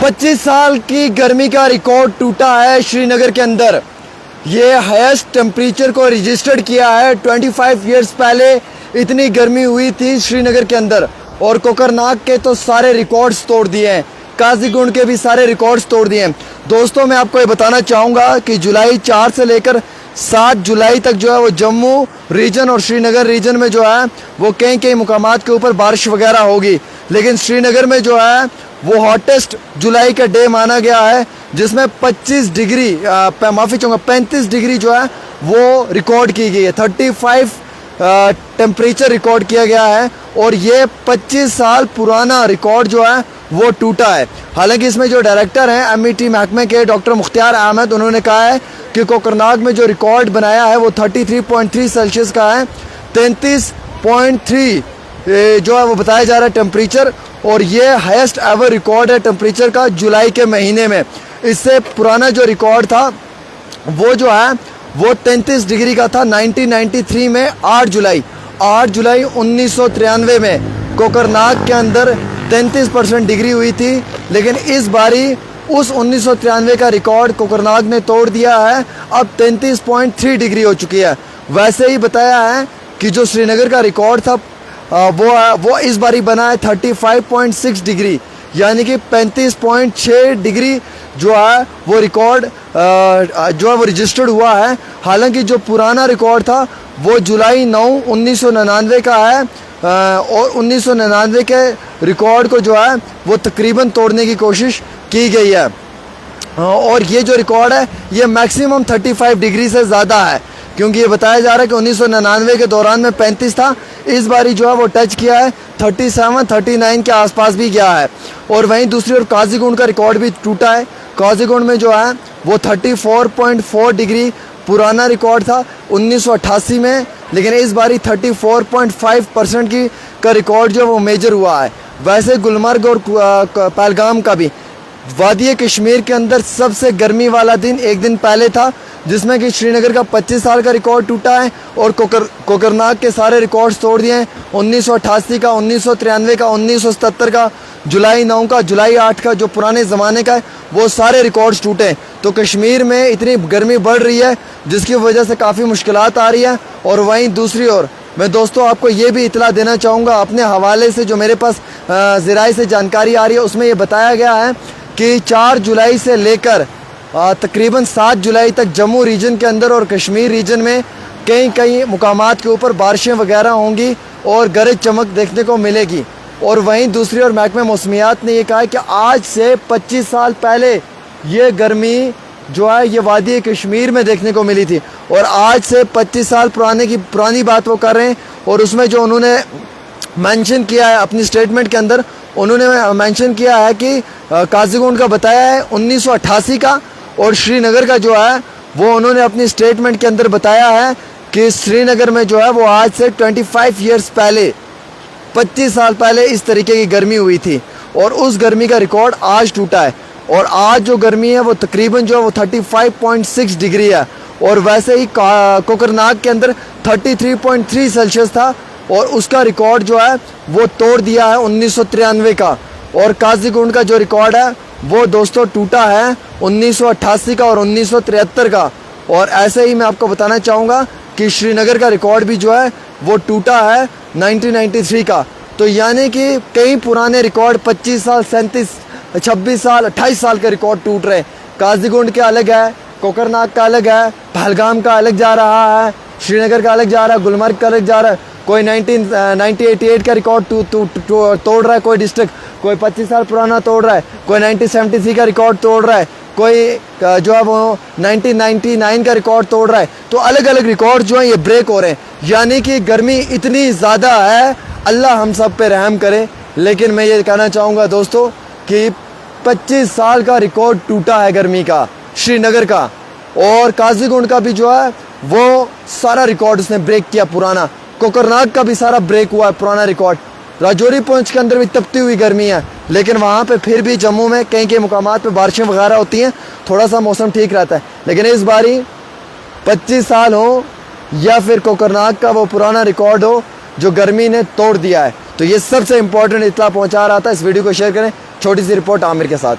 25 साल की गर्मी का रिकॉर्ड टूटा है श्रीनगर के अंदर। ये हाईएस्ट टेम्परेचर को रजिस्टर्ड किया है। 25 इयर्स पहले इतनी गर्मी हुई थी श्रीनगर के अंदर और कोकरनाग के तो सारे रिकॉर्ड्स तोड़ दिए हैं, काजीगुंड के भी सारे रिकॉर्ड्स तोड़ दिए हैं। दोस्तों, मैं आपको ये बताना चाहूँगा कि जुलाई 4 से लेकर 7 जुलाई तक जो है वो जम्मू रीजन और श्रीनगर रीजन में जो है वो कई कई मुकामात के ऊपर बारिश वगैरह होगी, लेकिन श्रीनगर में जो है वो हॉटेस्ट जुलाई का डे माना गया है, जिसमें 25 डिग्री माफ़ी चाहूँगा 35 डिग्री जो है वो रिकॉर्ड की गई है। 35 टेम्परेचर रिकॉर्ड किया गया है और ये 25 साल पुराना रिकॉर्ड जो है वो टूटा है। हालांकि इसमें जो डायरेक्टर हैं MET महकमे के डॉक्टर मुख्तियार अहमद, उन्होंने कहा है कि कोकरनाग में जो रिकॉर्ड बनाया है वो 33.3 सेल्सियस का है। 33.3 जो है वो बताया जा रहा है टेम्परेचर, और ये हाईएस्ट एवर रिकॉर्ड है टेम्परेचर का जुलाई के महीने में। इससे पुराना जो रिकॉर्ड था वो जो है वो 33 डिग्री का था 1993 में। 8 जुलाई 1993 में कोकरनाग के अंदर 33% डिग्री हुई थी, लेकिन इस बारी उस 1993 का रिकॉर्ड कोकरनाग ने तोड़ दिया है। अब 33.3 डिग्री हो चुकी है। वैसे ही बताया है कि जो श्रीनगर का रिकॉर्ड था वो इस बारी बना है 35.6 डिग्री, यानी कि 35.6 डिग्री जो है वो रिकॉर्ड जो है वो रजिस्टर्ड हुआ है। हालांकि जो पुराना रिकॉर्ड था वो जुलाई 9 1999 का है और 1999 के रिकॉर्ड को जो है वो तकरीबन तोड़ने की कोशिश की गई है। और ये जो रिकॉर्ड है ये मैक्सिमम 35 डिग्री से ज़्यादा है, क्योंकि ये बताया जा रहा है कि 1999 के दौरान में 35 था, इस बारी जो है वो टच किया है 37 39 के आसपास भी गया है। और वहीं दूसरी ओर काजीगुंड का रिकॉर्ड भी टूटा है। काजीगुंड में जो है वो 34.4 डिग्री पुराना रिकॉर्ड था 1988 में, लेकिन इस बारी 34.5% का रिकॉर्ड जो वो मेजर हुआ है। वैसे गुलमर्ग और पहलगाम का भी वादी कश्मीर के अंदर सबसे गर्मी वाला दिन एक दिन पहले था, जिसमें कि श्रीनगर का 25 साल का रिकॉर्ड टूटा है और कोकरनाग के सारे रिकॉर्ड्स तोड़ दिए हैं। 1988 का, 1993 का, 1977 का, जुलाई 9 का, जुलाई 8 का, जो पुराने ज़माने का है वो सारे रिकॉर्ड्स टूटे। तो कश्मीर में इतनी गर्मी बढ़ रही है जिसकी वजह से काफ़ी मुश्किलात आ रही है। और वहीं दूसरी ओर मैं दोस्तों आपको ये भी इतला देना चाहूँगा अपने हवाले से, जो मेरे पास ज़राए से जानकारी आ रही है उसमें ये बताया गया है कि 4 जुलाई से लेकर तकरीबन 7 जुलाई तक जम्मू रीजन के अंदर और कश्मीर रीजन में कई मुकामात के ऊपर बारिशें वगैरह होंगी और गरज चमक देखने को मिलेगी। और वहीं दूसरी ओर महकमे मौसमियात ने यह कहा है कि आज से 25 साल पहले ये गर्मी जो है ये वादी कश्मीर में देखने को मिली थी, और आज से 25 साल पुरानी बात वो कर रहे हैं। और उसमें जो उन्होंने मेंशन किया है अपनी स्टेटमेंट के अंदर, उन्होंने मेंशन किया है कि काजीगुंड का बताया है 1988 का, और श्रीनगर का जो है वो उन्होंने अपनी स्टेटमेंट के अंदर बताया है कि श्रीनगर में जो है वो आज से 25 इयर्स पहले 25 साल पहले इस तरीके की गर्मी हुई थी, और उस गर्मी का रिकॉर्ड आज टूटा है। और आज जो गर्मी है वो तकरीबन जो है वो 35.6 डिग्री है। और वैसे ही कोकरनाग के अंदर 33.3 सेल्सियस था और उसका रिकॉर्ड जो है वो तोड़ दिया है 1993 का। और काजीगुंड का जो रिकॉर्ड है वो दोस्तों टूटा है 1988 का और 1973 का। और ऐसे ही मैं आपको बताना चाहूँगा कि श्रीनगर का रिकॉर्ड भी जो है वो टूटा है 1993 का। तो यानी कि कई पुराने रिकॉर्ड 25 साल 37 26 साल 28 साल के रिकॉर्ड टूट रहे हैं। काजीगुंड के अलग है, कोकरनाग का अलग है, पहलगाम का अलग जा रहा है, श्रीनगर का अलग जा रहा है, गुलमर्ग का अलग जा रहा है। कोई 1988 का रिकॉर्ड तोड़ रहा है कोई डिस्ट्रिक्ट, कोई 25 साल पुराना तोड़ रहा है, कोई 1973 का रिकॉर्ड तोड़ रहा है, कोई जो है वो 1999 का रिकॉर्ड तोड़ रहा है। तो अलग अलग रिकॉर्ड जो है ये ब्रेक हो रहे हैं, यानी कि गर्मी इतनी ज़्यादा है, अल्लाह हम सब पे रहम करे। लेकिन मैं ये कहना चाहूँगा दोस्तों कि 25 साल का रिकॉर्ड टूटा है गर्मी का श्रीनगर का, और काजीगुंड का भी जो है वो सारा रिकॉर्ड उसने ब्रेक किया पुराना। कोकरनाग का भी सारा ब्रेक हुआ है पुराना रिकॉर्ड। राजौरी पहुंच के अंदर भी तपती हुई गर्मी है, लेकिन वहाँ पे फिर भी जम्मू में कई मुकामात पे बारिशें वगैरह होती हैं, थोड़ा सा मौसम ठीक रहता है। लेकिन इस बारी 25 साल हो या फिर कोकरनाग का वो पुराना रिकॉर्ड हो जो गर्मी ने तोड़ दिया है। तो ये सबसे इंपॉर्टेंट इत्तला पहुँचा रहा था। इस वीडियो को शेयर करें। छोटी सी रिपोर्ट आमिर के साथ।